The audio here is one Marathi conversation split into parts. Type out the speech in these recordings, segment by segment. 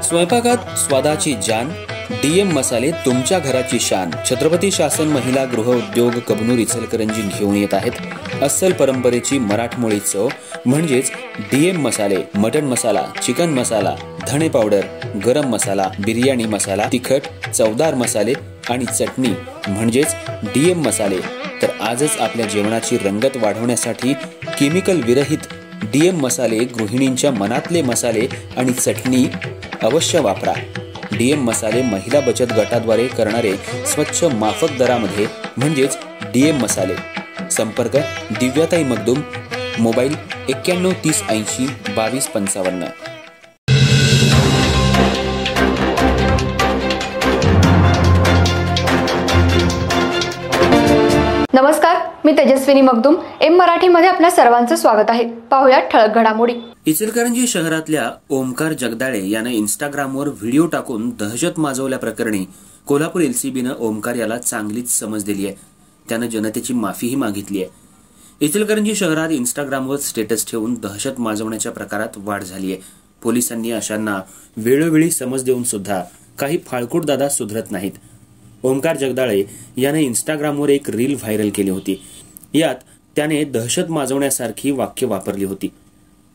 स्वयंपाकात स्वादाची जान, डीएम मसाले तुमच्या घराची शान। छत्रपती शासन महिला गृह उद्योग कबनूर इचलकरंजी घेऊन येत आहेत अस्सल परंपरेची मराठमोळी चव म्हणजेच डीएम मसाले। मटन मसाला, चिकन मसाला, धणे पावडर, गरम मसाला, बिर्याणी मसाला, तिखट, चवदार मसाले आणि चटणी म्हणजेच डीएम मसाले। तर आजच आपल्या जेवणाची रंगत वाढवण्यासाठी केमिकल विरहित डीएम मसाले, गृहिणींच्या मनातले मसाले आणि चटणी अवश्य वापरा। डीएम मसाले महिला बचत गटाद्वारे करणारे स्वच्छ माफक दरामध्ये म्हणजेच डीएम मसाले। संपर्क दिव्याताई मगदूम, मोबाईल 91 30 80 22 55। नमस्कार, मी तेजस्विनी मगदूम। एम मराठीमध्ये आपल्या सर्वांचं स्वागत आहे। पाहूया ठळक घडामोडी। इचलकरंजी शहरातल्या ओमकार जगदाळे याने इंस्टाग्रामवर व्हिडिओ टाकून दहशत माजवल्याप्रकरणी कोल्हापूर एलसीबीनं ओमकार याला चांगलीच समज दिली आहे। त्यानं जनतेची माफीही मागितली आहे। इचलकरंजी शहरात इंस्टाग्रामवर स्टेटस ठेवून दहशत माजवण्याच्या प्रकारात वाढ झाली आहे। पोलिसांनी अशांना वेळोवेळी समज देऊन सुद्धा काही फाळकूट दादा सुधरत नाहीत। ओमकार जगदाळे याने इंस्टाग्रामवर एक रील व्हायरल केली होती। यात त्याने दहशत माजवण्यासारखी वाक्य वापरली होती।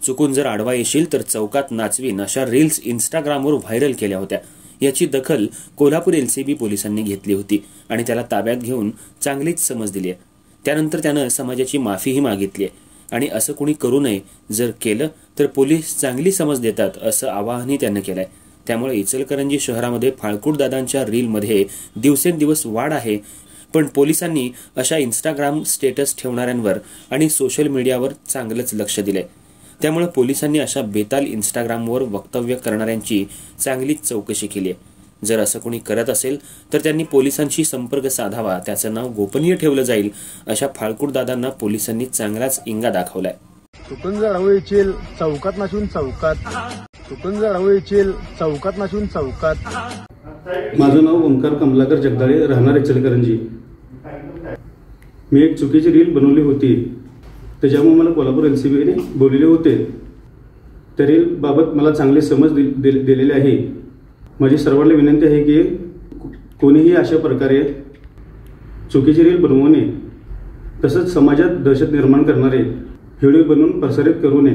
चुकून जर आडवा येशील तर चौकात नाचवीन अशा रील्स इंस्टाग्रामवर व्हायरल केल्या होत्या। याची दखल कोल्हापूर एलसीबी पोलिसांनी घेतली होती आणि त्याला ताब्यात घेऊन चांगलीच समज दिली आहे। त्यानंतर त्यानं समाजाची माफीही मागितली आहे आणि असं कोणी करू नये, जर केलं तर पोलीस चांगली समज देतात असं आवाहनही त्यानं केलंय। त्यामुळे इचलकरंजी शहरामध्ये फाळकूट दादांच्या रीलमध्ये दिवसेंदिवस वाढ आहे। पण पोलिसांनी अशा इंस्टाग्राम स्टेटस ठेवणाऱ्यांवर आणि सोशल मीडियावर चांगलंच लक्ष दिलंय। त्यामुळे पोलिसांनी अशा बेताल इंस्टाग्रामवर वक्तव्य करणाऱ्यांची चांगलीच चौकशी केली आहे। जर असं कोणी करत असेल तर त्यांनी पोलिसांशी संपर्क साधावा, त्याचं नाव गोपनीय ठेवलं जाईल अशा फाळकूट दादांना पोलिसांनी चांगलाच इंगा दाखवलाय। चुकून जर हवं येशील चौकात नसून चौकात, चुकून जर हवं येशील चौकात नसून चौकात। माझं नाव ओमकार कमलाकर जगदाळे, राहणार इचलकरंजी। मी एक चुकीची रील बनवली होती, त्याच्यामुळे मला कोल्हापूर एलसीबीने बोलले होते। त्या रील बाबत मला चांगली समज दिलेली आहे। माझी सर्वांना विनंती आहे की कोणीही अशा प्रकारे चुकीची रील बनवू नये, तसंच समाजात दहशत निर्माण करणारे व्हिडिओ बनवून प्रसारित करू नये,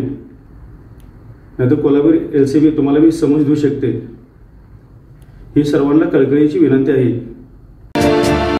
नाहीतर कोल्हापूर एलसीबी तुम्हाला मी समज देऊ शकते। ही सर्वांना कळकळीची विनंती आहे।